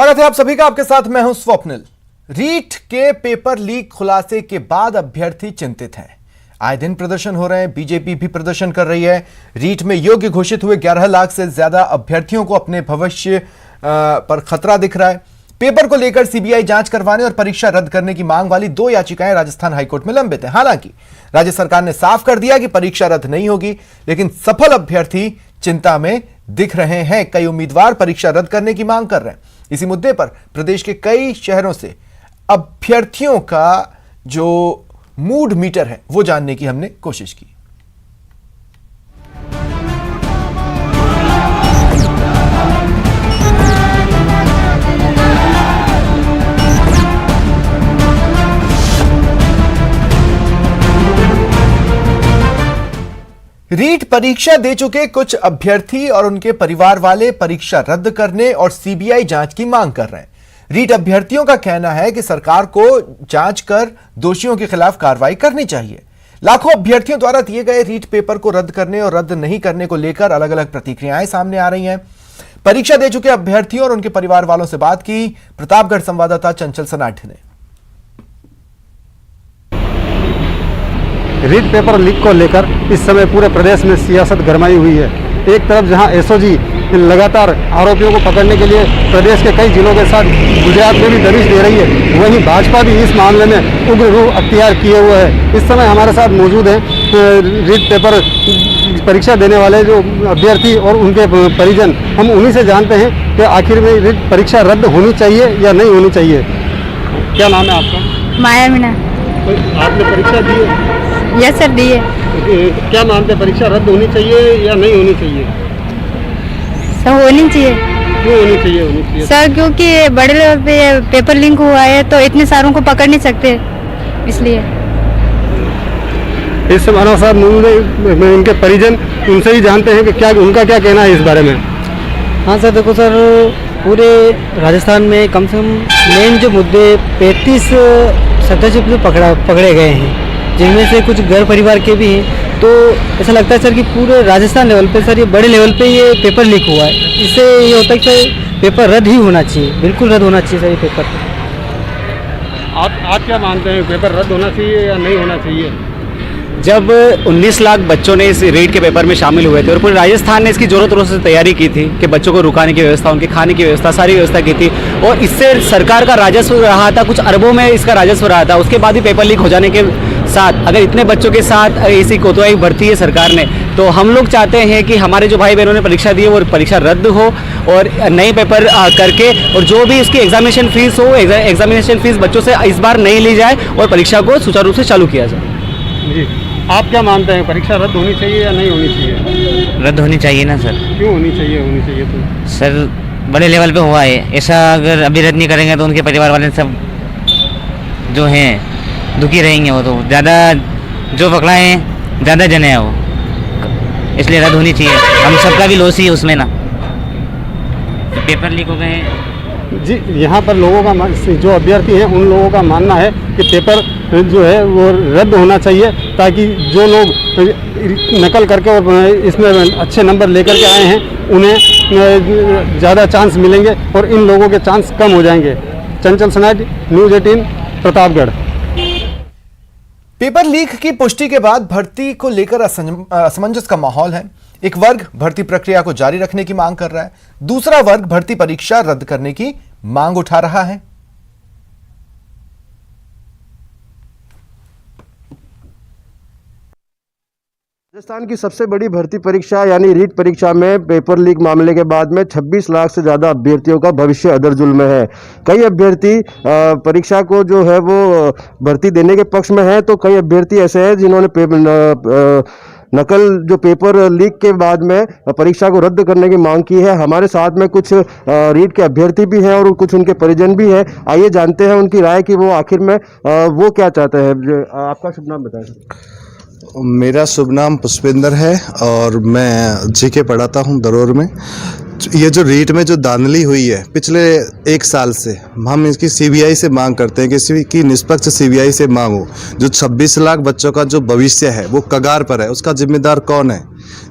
स्वागत है आप सभी का। आपके साथ मैं हूं स्वप्निल। रीट के पेपर लीक खुलासे के बाद अभ्यर्थी चिंतित हैं। आए दिन प्रदर्शन हो रहे हैं, बीजेपी भी प्रदर्शन कर रही है। रीट में योग्य घोषित हुए 11 लाख से ज्यादा अभ्यर्थियों को अपने भविष्य पर खतरा दिख रहा है। पेपर को लेकर सीबीआई जांच करवाने और परीक्षा रद्द करने की मांग वाली 2 याचिकाएं राजस्थान हाईकोर्ट में लंबित हैं। हालांकि राज्य सरकार ने साफ कर दिया कि परीक्षा रद्द नहीं होगी, लेकिन सफल अभ्यर्थी चिंता में दिख रहे हैं। कई उम्मीदवार परीक्षा रद्द करने की मांग कर रहे हैं। इसी मुद्दे पर प्रदेश के कई शहरों से अभ्यर्थियों का जो मूड मीटर है वो जानने की हमने कोशिश की। रीट परीक्षा दे चुके कुछ अभ्यर्थी और उनके परिवार वाले परीक्षा रद्द करने और सीबीआई जांच की मांग कर रहे हैं। रीट अभ्यर्थियों का कहना है कि सरकार को जांच कर दोषियों के खिलाफ कार्रवाई करनी चाहिए। लाखों अभ्यर्थियों द्वारा दिए गए रीट पेपर को रद्द करने और रद्द नहीं करने को लेकर अलग अलग प्रतिक्रियाएं सामने आ रही हैं। परीक्षा दे चुके अभ्यर्थियों और उनके परिवार वालों से बात की प्रतापगढ़ संवाददाता चंचल सनाठ ने। रीट पेपर लीक को लेकर इस समय पूरे प्रदेश में सियासत गरमाई हुई है। एक तरफ जहां एसओजी लगातार आरोपियों को पकड़ने के लिए प्रदेश के कई जिलों के साथ गुजरात में भी दबिश दे रही है, वहीं भाजपा भी इस मामले में उग्र रूप अख्तियार किए हुए है। इस समय हमारे साथ मौजूद हैं रीट पेपर परीक्षा देने वाले जो अभ्यर्थी और उनके परिजन। हम उन्हीं से जानते हैं कि आखिर में रीट परीक्षा रद्द होनी चाहिए या नहीं होनी चाहिए। क्या नाम है आपका? माया मीना। तो आपने परीक्षा दी है? यस सर, दी है। क्या मानते हैं, परीक्षा रद्द होनी चाहिए या नहीं होनी चाहिए? सर होनी चाहिए। क्यों होनी चाहिए? होनी चाहिए सर क्योंकि बड़े लेवल पे पेपर लिंक हुआ है तो इतने सारों को पकड़ नहीं सकते, इसलिए। इस हमारे साथ उनके परिजन, उनसे ही जानते हैं कि क्या उनका क्या कहना है इस बारे में। हाँ सर, देखो सर, पूरे राजस्थान में कम से कम मेन जो मुद्दे 35 सदस्य पकड़े गए हैं, जिनमें से कुछ घर परिवार के भी हैं। तो ऐसा लगता है सर कि पूरे राजस्थान लेवल पे सर ये बड़े लेवल पे ये पेपर लीक हुआ है। इससे ये होता है कि पेपर रद्द ही होना चाहिए, बिल्कुल रद्द होना चाहिए सर ये पेपर। आप क्या मानते हैं, पेपर रद्द होना चाहिए या नहीं होना चाहिए? जब 19 लाख बच्चों ने इस रीट के पेपर में शामिल हुए थे और पूरे राजस्थान ने इसकी जोरों तोरों से तैयारी की थी कि बच्चों को रुकाने की व्यवस्था, उनके खाने की व्यवस्था, सारी व्यवस्था की थी और इससे सरकार का राजस्व रहा था, कुछ अरबों में इसका राजस्व रहा था। उसके बाद ही पेपर लीक हो जाने के साथ अगर इतने बच्चों के साथ ऐसी कोताही बरती है सरकार ने, तो हम लोग चाहते हैं कि हमारे जो भाई बहनों ने परीक्षा दी है वो परीक्षा रद्द हो और नए पेपर करके और जो भी इसकी एग्जामिनेशन फीस हो, एग्जामिनेशन फीस बच्चों से इस बार नहीं ली जाए और परीक्षा को सुचारू रूप से चालू किया जाए। जी, आप क्या मानते हैं, परीक्षा रद्द होनी चाहिए या नहीं होनी चाहिए? रद्द होनी चाहिए ना सर। क्यों होनी चाहिए? होनी चाहिए तो सर बड़े लेवल पे हुआ है, ऐसा अगर अभी रद्द नहीं करेंगे तो उनके परिवार वाले सब जो हैं दुखी रहेंगे। वो तो ज़्यादा जो पकड़ा है ज़्यादा जने हैं वो, इसलिए रद्द होनी चाहिए। हम सबका भी लॉस ही है उसमें ना, पेपर लीक हो गए हैं। जी, यहाँ पर लोगों का जो अभ्यर्थी हैं उन लोगों का मानना है कि पेपर जो है वो रद्द होना चाहिए, ताकि जो लोग नकल करके और इसमें अच्छे नंबर लेकर के आए हैं उन्हें ज़्यादा चांस मिलेंगे और इन लोगों के चांस कम हो जाएंगे। चंचल सनाठ, न्यूज़ 18, प्रतापगढ़। पेपर लीक की पुष्टि के बाद भर्ती को लेकर असमंजस का माहौल है। एक वर्ग भर्ती प्रक्रिया को जारी रखने की मांग कर रहा है, दूसरा वर्ग भर्ती परीक्षा रद्द करने की मांग उठा रहा है। राजस्थान की सबसे बड़ी भर्ती परीक्षा यानी रीट परीक्षा में पेपर लीक मामले के बाद में 26 लाख से ज़्यादा अभ्यर्थियों का भविष्य अदर-जुल में है। कई अभ्यर्थी परीक्षा को जो है वो भर्ती देने के पक्ष में है, तो कई अभ्यर्थी ऐसे हैं जिन्होंने नकल जो पेपर लीक के बाद में परीक्षा को रद्द करने की मांग की है। हमारे साथ में कुछ रीट के अभ्यर्थी भी हैं और कुछ उनके परिजन भी हैं। आइए जानते हैं उनकी राय कि वो आखिर में वो क्या चाहते हैं। आपका शुभ नाम बताएं। मेरा शुभ नाम पुष्पेंद्र है और मैं जीके पढ़ाता हूँ दरोर में। ये जो रीट में जो धांधली हुई है पिछले 1 साल से, हम इसकी सीबीआई से मांग करते हैं कि की निष्पक्ष सीबीआई से मांग हो। जो 26 लाख बच्चों का जो भविष्य है वो कगार पर है, उसका जिम्मेदार कौन है?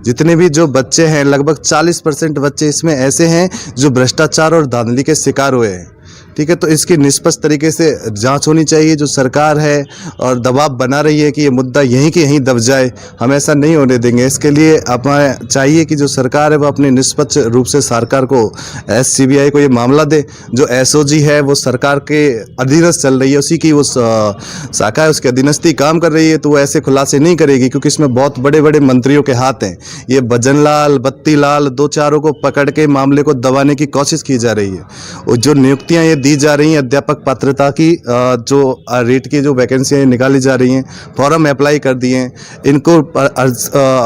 जितने भी जो बच्चे हैं लगभग 40% बच्चे इसमें ऐसे हैं जो भ्रष्टाचार और धांधली के शिकार हुए हैं। ठीक है, तो इसकी निष्पक्ष तरीके से जांच होनी चाहिए। जो सरकार है और दबाव बना रही है कि ये मुद्दा यहीं के यहीं दब जाए, हम ऐसा नहीं होने देंगे। इसके लिए हमें चाहिए कि जो सरकार है वो अपने निष्पक्ष रूप से सरकार को CBI को ये मामला दे। जो SOG है वो सरकार के अधीनस्थ चल रही है, उसी की वो शाखा है, उसके अधीनस्थी काम कर रही है, तो वो ऐसे खुलासे नहीं करेगी क्योंकि इसमें बहुत बड़े बड़े मंत्रियों के हाथ हैं। ये भजनलाल, बत्तीलाल, दो चारों को पकड़ के मामले को दबाने की कोशिश की जा रही है। और जो नियुक्तियाँ ये दी जा रही हैं अध्यापक पात्रता की, जो रीट की जो वैकेंसियाँ निकाली जा रही हैं, फॉर्म अप्लाई कर दिए हैं, इनको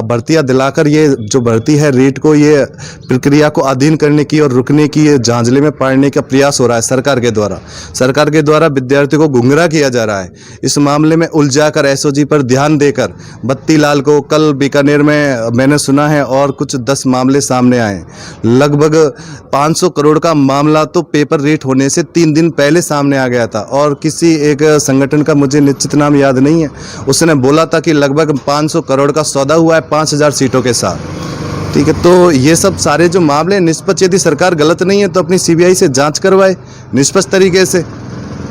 भर्तियाँ दिलाकर ये जो भर्ती है रीट को ये प्रक्रिया को अधीन करने की और रुकने की, ये झांझले में पाड़ने का प्रयास हो रहा है सरकार के द्वारा। सरकार के द्वारा विद्यार्थियों को गुमराह किया जा रहा है। इस मामले में उलझाकर SOG पर ध्यान देकर बत्तीलाल को कल बीकानेर में मैंने सुना है और कुछ 10 मामले सामने आए। लगभग 500 करोड़ का मामला तो पेपर रीट होने से 3 दिन पहले सामने आ गया था और किसी एक संगठन का मुझे निश्चित नाम याद नहीं है, उसने बोला था कि लगभग 500 करोड़ का सौदा हुआ है 5000 सीटों के साथ। ठीक है, तो ये सब सारे जो मामले निष्पक्ष, यदि सरकार गलत नहीं है तो अपनी CBI से जांच करवाए निष्पक्ष तरीके से।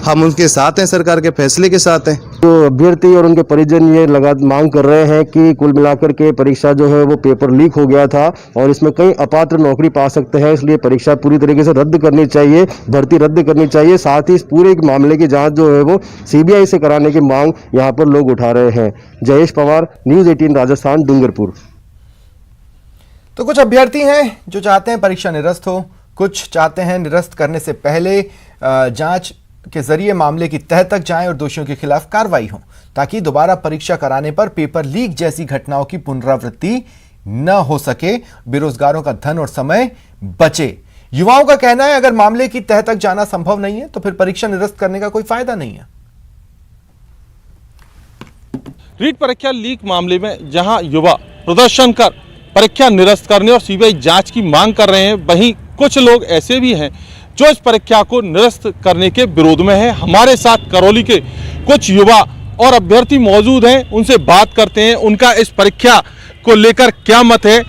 हम उनके साथ हैं, सरकार के फैसले के साथ हैं। जो अभ्यर्थी और उनके परिजन ये मांग कर रहे हैं कि कुल मिलाकर के परीक्षा जो है वो पेपर लीक हो गया था और इसमें कई अपात्र नौकरी पा सकते हैं, इसलिए परीक्षा पूरी तरीके से रद्द करनी चाहिए, भर्ती रद्द करनी चाहिए। साथ ही इस पूरे मामले की जांच जो है वो CBI से कराने की मांग यहाँ पर लोग उठा रहे हैं। जयेश पवार, न्यूज़ 18 राजस्थान, डूंगरपुर। तो कुछ अभ्यर्थी हैं जो चाहते हैं परीक्षा निरस्त हो, कुछ चाहते हैं निरस्त करने से पहले जांच के जरिए मामले की तह तक जाएं और दोषियों के खिलाफ कार्रवाई हो, ताकि दोबारा परीक्षा कराने पर पेपर लीक जैसी घटनाओं की पुनरावृत्ति न हो सके, बेरोजगारों का धन और समय बचे। युवाओं का कहना है अगर मामले की तह तक जाना संभव नहीं है तो फिर परीक्षा निरस्त करने का कोई फायदा नहीं है। रीट परीक्षा लीक मामले में जहां युवा प्रदर्शन कर परीक्षा निरस्त करने और CBI जांच की मांग कर रहे हैं, वहीं कुछ लोग ऐसे भी हैं जो इस परीक्षा को निरस्त करने के विरोध में हैं। हमारे साथ करौली के कुछ युवा और अभ्यर्थी मौजूद हैं, उनसे बात करते हैं, उनका इस परीक्षा को लेकर क्या मत है।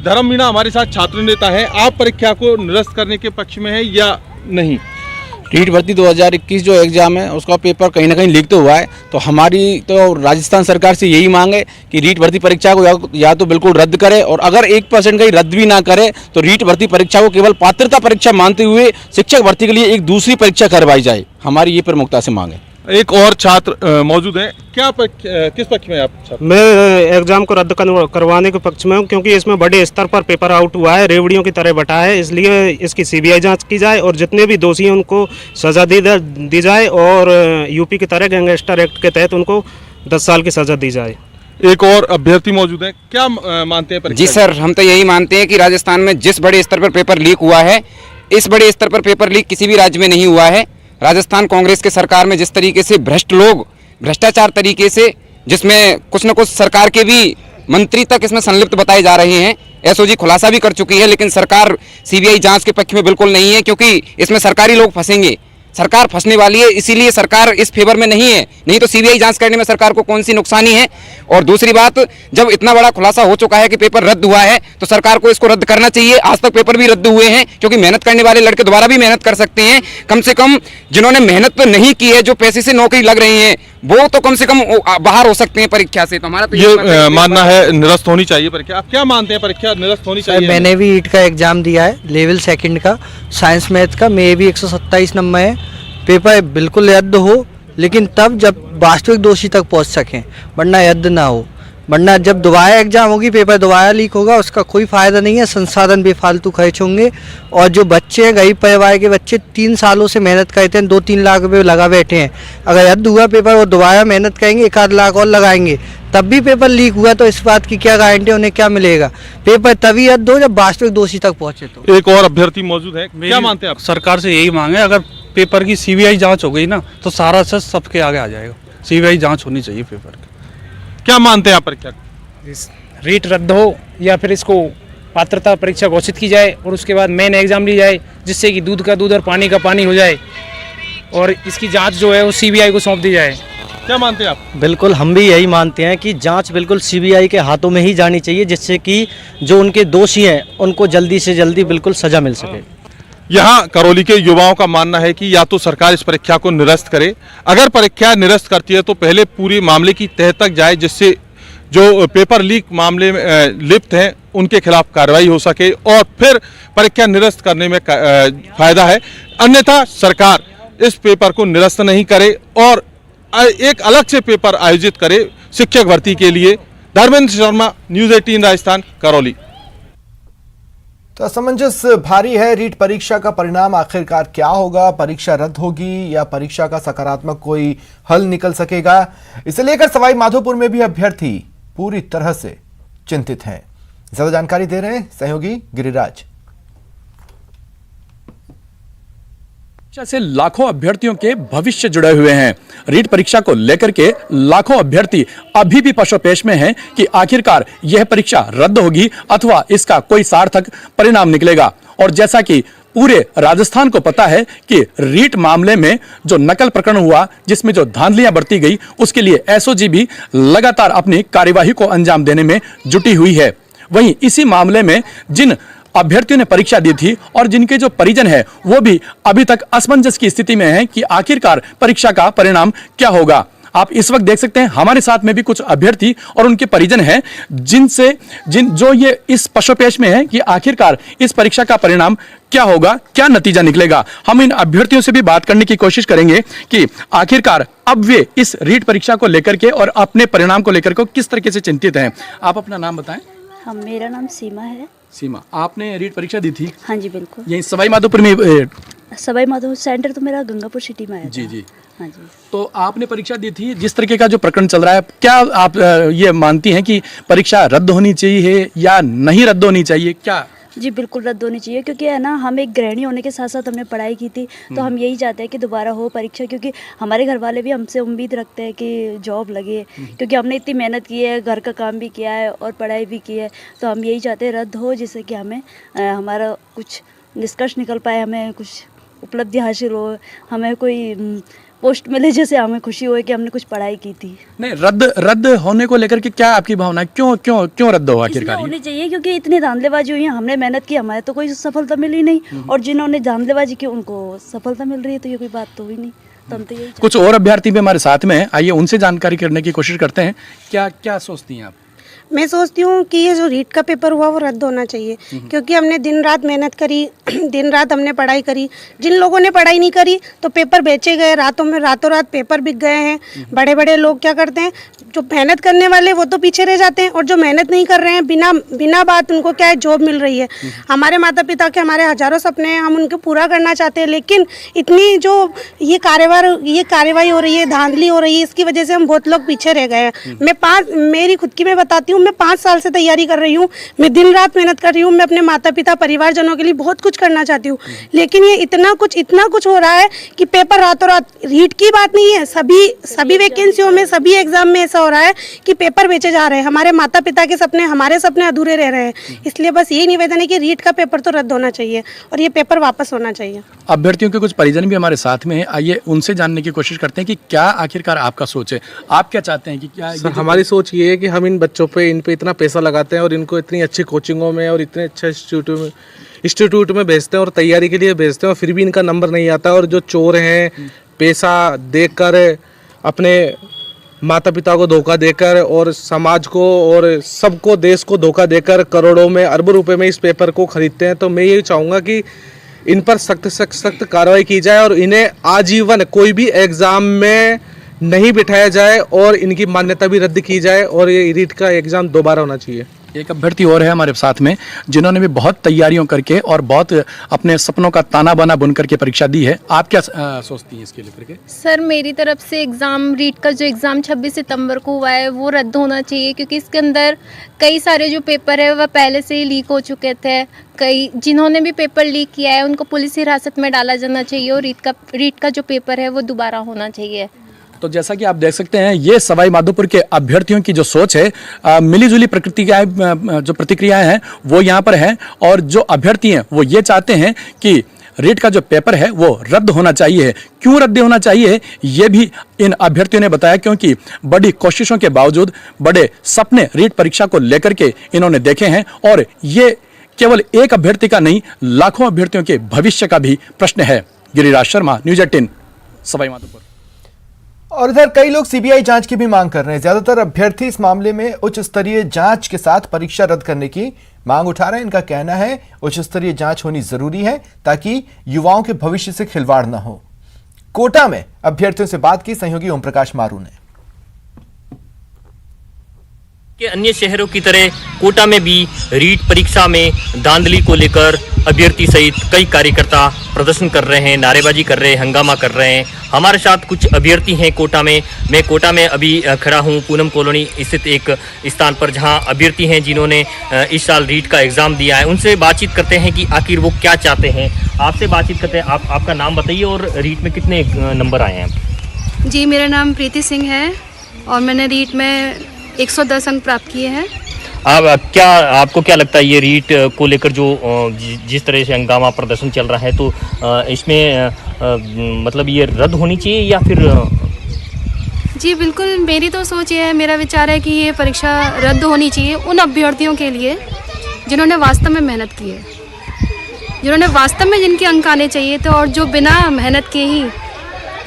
धर्म मीणा हमारे साथ छात्र नेता है, आप परीक्षा को निरस्त करने के पक्ष में है या नहीं? रीट भर्ती 2021 जो एग्ज़ाम है उसका पेपर कहीं ना कहीं लीक तो हुआ है, तो हमारी तो राजस्थान सरकार से यही मांग है कि रीट भर्ती परीक्षा को या तो बिल्कुल रद्द करे, और अगर 1% कहीं रद्द भी ना करे तो रीट भर्ती परीक्षा को केवल पात्रता परीक्षा मानते हुए शिक्षक भर्ती के लिए एक दूसरी परीक्षा करवाई जाए। हमारी ये प्रमुखता से मांग है। एक और छात्र मौजूद हैं, किस पक्ष में आप छात्र? मैं एग्जाम को रद्द करवाने के पक्ष में हूँ, क्योंकि इसमें बड़े स्तर पर पेपर आउट हुआ है, रेवड़ियों की तरह बटा है, इसलिए इसकी CBI जांच की जाए और जितने भी दोषी हैं उनको सजा दी जाए और यूपी की तरह गैंगस्टर एक्ट के तहत उनको 10 साल की सजा दी जाए। एक और अभ्यर्थी मौजूद है, क्या मानते हैं? जी सर, हम तो यही मानते हैं कि राजस्थान में जिस बड़े स्तर पर पेपर लीक हुआ है, इस बड़े स्तर पर पेपर लीक किसी भी राज्य में नहीं हुआ है। राजस्थान कांग्रेस के सरकार में जिस तरीके से भ्रष्ट लोग भ्रष्टाचार तरीके से, जिसमें कुछ न कुछ सरकार के भी मंत्री तक इसमें संलिप्त बताए जा रहे हैं, SOG खुलासा भी कर चुकी है, लेकिन सरकार CBI जांच के पक्ष में बिल्कुल नहीं है, क्योंकि इसमें सरकारी लोग फंसेंगे, सरकार फंसने वाली है, इसीलिए सरकार इस फेवर में नहीं है। नहीं तो CBI जांच करने में सरकार को कौन सी नुकसानी है। और दूसरी बात, जब इतना बड़ा खुलासा हो चुका है कि पेपर रद्द हुआ है तो सरकार को इसको रद्द करना चाहिए। आज तक पेपर भी रद्द हुए हैं, क्योंकि मेहनत करने वाले लड़के दोबारा भी मेहनत कर सकते हैं। कम से कम जिन्होंने मेहनत तो नहीं की है, जो पैसे से नौकरी लग रही है, वो तो कम से कम बाहर हो सकते हैं परीक्षा से। तो हमारा तो ये मानना है निरस्त होनी चाहिए परीक्षा। आप क्या मानते हैं, परीक्षा निरस्त होनी चाहिए? मैंने भी ईट का एग्जाम दिया है, लेवल 2 का, साइंस मैथ का, मेरे भी 127 नंबर है। पेपर बिल्कुल रद्द हो, लेकिन तब जब वास्तविक दोषी तक पहुंच सकें, वरना रद्द ना हो। वरना जब दोबारा एग्जाम होगी, पेपर दोबारा लीक होगा, उसका कोई फ़ायदा नहीं है, संसाधन बेफालतू खर्च होंगे। और जो बच्चे हैं, गरीब परिवार के बच्चे 3 सालों से मेहनत करते हैं, 2-3 लाख रुपये लगा बैठे हैं। अगर रद्द हुआ पेपर, वो दोबारा मेहनत करेंगे, 1-8 लाख और लगाएंगे, तब भी पेपर लीक हुआ तो इस बात की क्या गारंटी, उन्हें क्या मिलेगा? पेपर तभी रद्द हो जब वास्तविक दोषी तक पहुँचे। तो एक और अभ्यर्थी मौजूद है, क्या मानते हैं आप? सरकार से यही मांग है, अगर पेपर की CBI जांच हो गई ना तो सारा सच सबके आगे आ जाएगा। CBI जांच होनी चाहिए पेपर की। क्या मानते हैं आप परीक्षा? रीट रद्द हो या फिर इसको पात्रता परीक्षा घोषित की जाए और उसके बाद मेन एग्जाम ली जाए, जिससे कि दूध का दूध और पानी का पानी हो जाए, और इसकी जांच जो है वो CBI को सौंप दी जाए। क्या मानते हैं आप? बिल्कुल हम भी यही मानते हैं कि जांच बिल्कुल सीबीआई के हाथों में ही जानी चाहिए, जिससे कि जो उनके दोषी हैं उनको जल्दी से जल्दी बिल्कुल सजा मिल सके। यहाँ करौली के युवाओं का मानना है कि या तो सरकार इस परीक्षा को निरस्त करे, अगर परीक्षा निरस्त करती है तो पहले पूरे मामले की तह तक जाए, जिससे जो पेपर लीक मामले में लिप्त हैं उनके खिलाफ कार्रवाई हो सके और फिर परीक्षा निरस्त करने में फायदा है। अन्यथा सरकार इस पेपर को निरस्त नहीं करे और एक अलग से पेपर आयोजित करे शिक्षक भर्ती के लिए। धर्मेंद्र शर्मा, न्यूज़ 18 राजस्थान, करौली। तो असमंजस भारी है। रीट परीक्षा का परिणाम आखिरकार क्या होगा? परीक्षा रद्द होगी या परीक्षा का सकारात्मक कोई हल निकल सकेगा? इसे लेकर सवाई माधोपुर में भी अभ्यर्थी पूरी तरह से चिंतित हैं। ज्यादा जानकारी दे रहे हैं सहयोगी गिरिराज। से लाखों अभ्यर्थियों के भविष्य जुड़े हुए हैं। रीट परीक्षा को लेकर के लाखों अभ्यर्थी अभी भी पशोपेश में हैं कि आखिरकार यह परीक्षा रद्द होगी अथवा इसका कोई सार्थक परिणाम निकलेगा। और जैसा कि पूरे राजस्थान को पता है कि रीट मामले में जो नकल प्रकरण हुआ, जिसमें जो धांधलियां बरती गई, उसके लिए एसओजी भी लगातार अपनी कार्यवाही को अंजाम देने में जुटी हुई है। वहीं इसी मामले में जिन अभ्यर्थियों ने परीक्षा दी थी और जिनके जो परिजन है वो भी अभी तक असमंजस की स्थिति में हैं कि आखिरकार परीक्षा का परिणाम क्या होगा। आप इस वक्त देख सकते हैं हमारे साथ में भी कुछ अभ्यर्थी और उनके परिजन हैं जो ये इस पशोपेश में है कि आखिरकार इस परीक्षा का परिणाम क्या होगा, क्या नतीजा निकलेगा। हम इन अभ्यर्थियों से भी बात करने की कोशिश करेंगे कि आखिरकार अब वे इस रीट परीक्षा को लेकर के और अपने परिणाम को लेकर के किस तरीके से चिंतित हैं। आप अपना नाम बताएं। हाँ, मेरा नाम सीमा है। सीमा, आपने रीट परीक्षा दी थी? हाँ जी बिल्कुल। यही सवाई माधोपुर में? सवाई माधोपुर सेंटर तो मेरा गंगापुर सिटी में है। जी जी। हाँ जी। तो आपने परीक्षा दी थी। जिस तरीके का जो प्रकरण चल रहा है, क्या आप ये मानती हैं कि परीक्षा रद्द होनी चाहिए या नहीं रद्द होनी चाहिए? क्या? जी बिल्कुल रद्द होनी चाहिए, क्योंकि है ना, हम एक गृहिणी होने के साथ साथ हमने पढ़ाई की थी, तो हम यही चाहते हैं कि दोबारा हो परीक्षा, क्योंकि हमारे घर वाले भी हमसे उम्मीद रखते हैं कि जॉब लगे, क्योंकि हमने इतनी मेहनत की है, घर का काम भी किया है और पढ़ाई भी की है। तो हम यही चाहते हैं रद्द हो, जिससे कि हमें हमारा कुछ निष्कर्ष निकल पाए, हमें कुछ उपलब्धि हासिल हो, हमें कोई पोस्ट मिले, जैसे हमें खुशी हो कि हमने कुछ पढ़ाई की थी। नहीं, रद्द होने को लेकर के क्या आपकी भावना है? क्यों रद्द हो आखिरकार? होनी चाहिए क्योंकि इतनी धांधलेबाजी हुई है, हमने मेहनत की, हमारे तो कोई सफलता मिली नहीं, और जिन्होंने धांधलेबाजी की उनको सफलता मिल रही है, तो ये कोई बात तो हुई नहीं। तो हम तो यही कुछ और अभ्यर्थी भी हमारे साथ में है, आइए उनसे जानकारी करने की कोशिश करते हैं। क्या सोचती हैं आप? मैं सोचती हूँ कि ये जो रीट का पेपर हुआ वो रद्द होना चाहिए, क्योंकि हमने दिन रात मेहनत करी, दिन रात हमने पढ़ाई करी। जिन लोगों ने पढ़ाई नहीं करी तो पेपर बेचे गए, रातों रात पेपर बिक गए हैं। बड़े बड़े लोग क्या करते हैं, जो मेहनत करने वाले वो तो पीछे रह जाते हैं, और जो मेहनत नहीं कर रहे हैं बिना बात उनको क्या है, जॉब मिल रही है। हमारे माता पिता के हमारे हजारों सपने हैं, हम उनको पूरा करना चाहते हैं, लेकिन इतनी जो ये कार्यवाही हो रही है, धांधली हो रही है, इसकी वजह से हम बहुत लोग पीछे रह गए हैं। मेरी खुद की मैं बताती हूँ, मैं 5 साल से तैयारी कर रही हूँ, मैं दिन रात मेहनत कर रही हूँ, मैं अपने माता पिता परिवारजनों के लिए बहुत कुछ करना चाहती हूँ, लेकिन ये इतना कुछ हो रहा है कि पेपर रातों रात, रीट की बात नहीं है, सभी वैकेंसियों में, सभी एग्जाम में ऐसा हो रहा है कि पेपर बेचे जा रहे हैं। हमारे माता पिता के सपने, हमारे सपने अधूरे रह रहे हैं। इसलिए बस यही निवेदन है कि रीट का पेपर तो रद्द होना चाहिए और ये पेपर वापस होना चाहिए। अभ्यर्थियों के कुछ परिजन भी हमारे साथ में है, आइए उनसे जानने की कोशिश करते हैं कि क्या आखिरकार आपका सोच है, आप क्या चाहते हैं कि क्या? सर, हमारी सोच ये है कि हम इन बच्चों पे इतना पैसा लगाते हैं और इनको इतनी अच्छी कोचिंगों में और इतने अच्छे इंस्टीट्यूट में भेजते हैं और तैयारी के लिए भेजते हैं, और फिर भी इनका नंबर नहीं आता। और जो चोर हैं, पैसा देकर अपने माता पिता को धोखा देकर और समाज को और सबको, देश को धोखा देकर करोड़ों में, अरबों रुपए में इस पेपर को खरीदते हैं। तो मैं ये चाहूँगा कि इन पर सख्त कार्रवाई की जाए और इन्हें आजीवन कोई भी एग्ज़ाम में नहीं बिठाया जाए और इनकी मान्यता भी रद्द की जाए और ये रीट का एग्ज़ाम दोबारा होना चाहिए। एक अभ्यर्थी और है हमारे साथ में, जिन्होंने भी बहुत तैयारियों करके और बहुत अपने सपनों का ताना बाना बुन करके परीक्षा दी है। आप क्या सोचती हैं इसके लेकर? सर, मेरी तरफ से रीट का जो एग्ज़ाम 26 सितंबर को हुआ है वो रद्द होना चाहिए, क्योंकि इसके अंदर कई सारे जो पेपर है वह पहले से ही लीक हो चुके थे। जिन्होंने भी पेपर लीक किया है उनको पुलिस हिरासत में डाला जाना चाहिए, और रीट का जो पेपर है वो दोबारा होना चाहिए। तो जैसा कि आप देख सकते हैं, ये सवाई माधोपुर के अभ्यर्थियों की जो सोच है, मिलीजुली जो प्रतिक्रियाएं हैं वो यहाँ पर हैं, और जो अभ्यर्थी हैं वो ये चाहते हैं कि रीट का जो पेपर है वो रद्द होना चाहिए। क्यों रद्द होना चाहिए ये भी इन अभ्यर्थियों ने बताया, क्योंकि बड़ी कोशिशों के बावजूद, बड़े सपने रीट परीक्षा को लेकर के इन्होंने देखे हैं और ये केवल एक अभ्यर्थी का नहीं, लाखों अभ्यर्थियों के भविष्य का भी प्रश्न है। गिरिराज शर्मा, न्यूज़ 18, सवाई माधोपुर। और इधर कई लोग सीबीआई जांच की भी मांग कर रहे हैं। ज्यादातर अभ्यर्थी इस मामले में उच्च स्तरीय जांच के साथ परीक्षा रद्द करने की मांग उठा रहे हैं। इनका कहना है उच्च स्तरीय जांच होनी जरूरी है ताकि युवाओं के भविष्य से खिलवाड़ न हो। कोटा में अभ्यर्थियों से बात की सहयोगी ओम प्रकाश मारू ने। के अन्य शहरों की तरह कोटा में भी रीट परीक्षा में धांधली को लेकर अभ्यर्थी सहित कई कार्यकर्ता प्रदर्शन कर रहे हैं, नारेबाजी कर रहे हैं, हंगामा कर रहे हैं। हमारे साथ कुछ अभ्यर्थी हैं कोटा में। मैं कोटा में अभी खड़ा हूं पूनम कॉलोनी स्थित एक स्थान पर, जहां अभ्यर्थी हैं जिन्होंने इस साल रीट का एग्जाम दिया है। उनसे बातचीत करते हैं कि आखिर वो क्या चाहते हैं। आपसे बातचीत करते हैं। आपका नाम बताइए और रीट में कितने नंबर आए हैं? जी, मेरा नाम प्रीति सिंह है और मैंने रीट में 110 अंक प्राप्त किए हैं। आपको क्या लगता है ये रीट को लेकर जो जिस तरह से हंगामा प्रदर्शन चल रहा है, तो इसमें मतलब ये रद्द होनी चाहिए या फिर? जी बिल्कुल, मेरी तो सोच ये है, मेरा विचार है कि ये परीक्षा रद्द होनी चाहिए उन अभ्यर्थियों के लिए जिन्होंने वास्तव में मेहनत की है, जिन्होंने वास्तव में जिनके अंक आने चाहिए थे, और जो बिना मेहनत के ही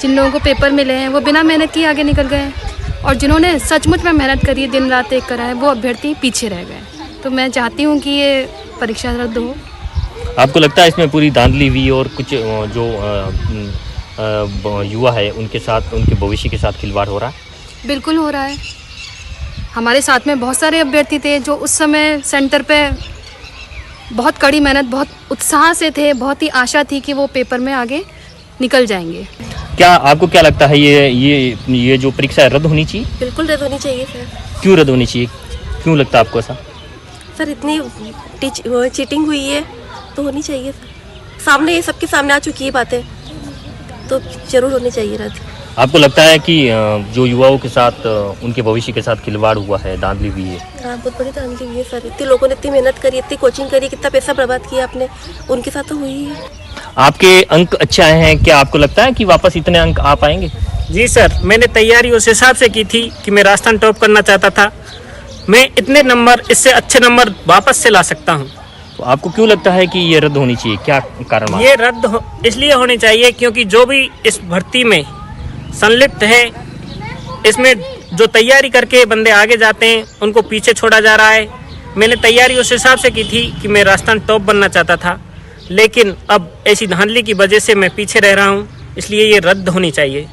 जिन लोगों को पेपर मिले हैं वो बिना मेहनत के आगे निकल गए, और जिन्होंने सचमुच में मेहनत करी, दिन रात एक करा है, वो अभ्यर्थी पीछे रह गए। तो मैं चाहती हूँ कि ये परीक्षा रद्द हो। आपको लगता है इसमें पूरी धांधली हुई और कुछ जो युवा है उनके साथ, उनके भविष्य के साथ खिलवाड़ हो रहा है? बिल्कुल हो रहा है। हमारे साथ में बहुत सारे अभ्यर्थी थे जो उस समय सेंटर पे बहुत कड़ी मेहनत, बहुत उत्साह से थे, बहुत ही आशा थी कि वो पेपर में आगे निकल जाएंगे। क्या आपको क्या लगता है ये जो परीक्षा रद्द होनी चाहिए? बिल्कुल रद्द होनी चाहिए सर। क्यों रद्द होनी चाहिए? क्यों लगता है आपको ऐसा? सर इतनी चीटिंग हुई है तो होनी चाहिए सर। सामने ये सबके सामने आ चुकी है बातें, तो जरूर होनी चाहिए रद्द। आपको लगता है कि जो युवाओं के साथ, उनके भविष्य के साथ खिलवाड़ हुआ है, धांधली हुई है? हाँ, बहुत बड़ी धांधली हुई है सर। इतने लोगों ने इतनी मेहनत करी, इतनी कोचिंग करी, कितना पैसा बर्बाद किया आपने, उनके साथ तो हुई है। आपके अंक अच्छे आए हैं, क्या आपको लगता है कि वापस इतने अंक आ पाएंगे? जी सर, मैंने तैयारी उस हिसाब से की थी कि मैं राजस्थान टॉप करना चाहता था। मैं इतने नंबर, इससे अच्छे नंबर वापस से ला सकता हूँ। तो आपको क्यों लगता है कि ये रद्द होनी चाहिए? क्या कारण? ये रद्द इसलिए होनी चाहिए क्योंकि जो भी इस भर्ती में संलिप्त है, इसमें जो तैयारी करके बंदे आगे जाते हैं उनको पीछे छोड़ा जा रहा है। मैंने तैयारी उस हिसाब से की थी कि मैं राजस्थान टॉप बनना चाहता था, लेकिन अब ऐसी धांधली की वजह से मैं पीछे रह रहा हूँ, इसलिए ये रद्द होनी चाहिए।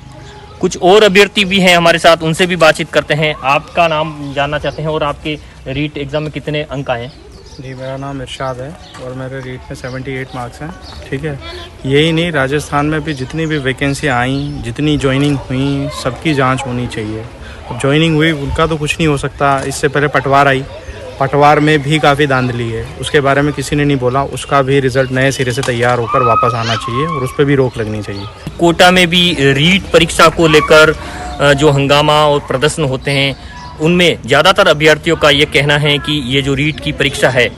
कुछ और अभ्यर्थी भी हैं हमारे साथ, उनसे भी बातचीत करते हैं। आपका नाम जानना चाहते हैं और आपके रीट एग्जाम में कितने अंक आए हैं? जी, मेरा नाम इरशाद है और मेरे रीट में 78 मार्क्स हैं। ठीक है, यही नहीं, राजस्थान में भी जितनी भी वैकेंसी आई, जितनी ज्वाइनिंग हुई, सबकी जांच होनी चाहिए। अब ज्वाइनिंग हुई उनका तो कुछ नहीं हो सकता। इससे पहले पटवार आई, पटवार में भी काफ़ी धांधली है, उसके बारे में किसी ने नहीं बोला। उसका भी रिजल्ट नए सिरे से तैयार होकर वापस आना चाहिए और उस पर भी रोक लगनी चाहिए। कोटा में भी रीट परीक्षा को लेकर जो हंगामा और प्रदर्शन होते हैं, उनमें ज़्यादातर अभ्यर्थियों का ये कहना है कि ये जो रीट की परीक्षा है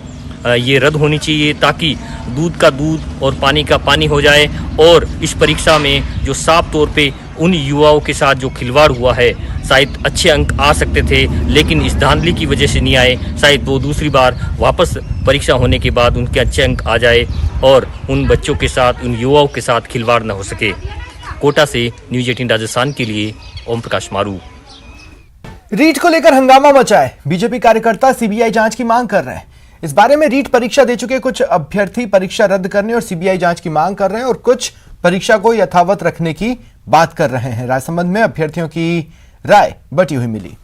ये रद्द होनी चाहिए, ताकि दूध का दूध और पानी का पानी हो जाए। और इस परीक्षा में जो साफ तौर पे उन युवाओं के साथ जो खिलवाड़ हुआ है, शायद अच्छे अंक आ सकते थे, लेकिन इस धांधली की वजह से नहीं आए। शायद वो दूसरी बार वापस परीक्षा होने के बाद उनके अच्छे अंक आ जाए और उन बच्चों के साथ, उन युवाओं के साथ खिलवाड़ न हो सके। कोटा से न्यूज़ 18 राजस्थान के लिए ओम प्रकाश मारू। रीट को लेकर हंगामा मचा है। बीजेपी कार्यकर्ता सीबीआई जांच की मांग कर रहे हैं। इस बारे में रीट परीक्षा दे चुके कुछ अभ्यर्थी परीक्षा रद्द करने और सीबीआई जांच की मांग कर रहे हैं और कुछ परीक्षा को यथावत रखने की बात कर रहे हैं। राजसमंद में अभ्यर्थियों की राय बटी हुई मिली।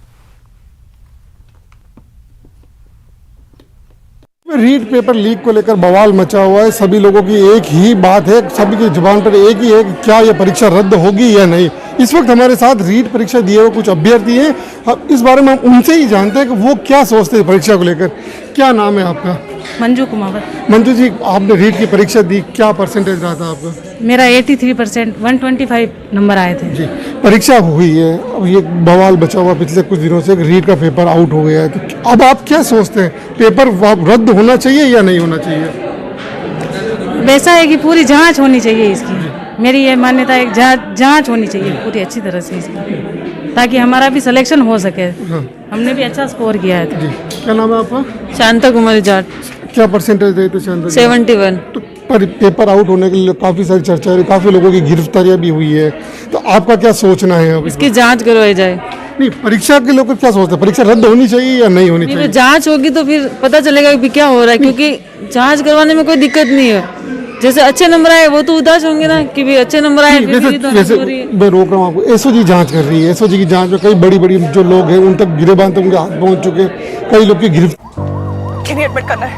रीट पेपर लीक को लेकर बवाल मचा हुआ है। सभी लोगों की एक ही बात है, सभी की जुबान पर एक ही है कि क्या यह परीक्षा रद्द होगी या नहीं। इस वक्त हमारे साथ रीट परीक्षा दिए हुए कुछ अभ्यर्थी हैं। हम इस बारे में हम उनसे ही जानते हैं कि वो क्या सोचते हैं परीक्षा को लेकर। क्या नाम है आपका? मंजू कुमार। मंजू जी, आपने रीट की परीक्षा दी, क्या परसेंटेज रहा था आपका? मेरा 83%, 125 नंबर आए थे। जी, परीक्षा हुई है, अब ये बवाल बचा हुआ पिछले कुछ दिनों से रीट का पेपर आउट हो गया है, तो अब आप क्या सोचते हैं, पेपर रद्द होना चाहिए या नहीं होना चाहिए? वैसा है कि पूरी जांच होनी चाहिए इसकी। मेरी ये मान्यता है, जांच होनी चाहिए पूरी अच्छी तरह से इसकी, ताकि हमारा भी सिलेक्शन हो सके। हमने भी अच्छा स्कोर किया है। क्या नाम है आपका? शांता कुमारी जाट। क्या परसेंटेज रहे थे शांता? 71। तो पेपर आउट होने के लिए काफ़ी सारी चर्चा है, काफ़ी लोगों की गिरफ्तारियां भी हुई है, तो आपका क्या सोचना है अभी? इसकी जांच करवाई जाए। नहीं, परीक्षा के लोग क्या सोचते हैं, परीक्षा रद्द होनी चाहिए या नहीं होनी चाहिए? जांच होगी तो फिर पता चलेगा कि क्या हो रहा है, क्योंकि जांच करवाने में कोई दिक्कत नहीं है। जैसे अच्छे नंबर आए वो तो उदास होंगे ना कि भी अच्छे नंबर आए। वैसे मैं रोक रहा हूँ आपको, एसओजी जांच कर रही है। एसओजी की जांच में कई बड़ी बड़ी जो लोग हैं उन तक गिरेबान तक उनके हाथ पहुंच चुके, कई लोग की गिरफ्तार। इन्हें एडमिट करना है।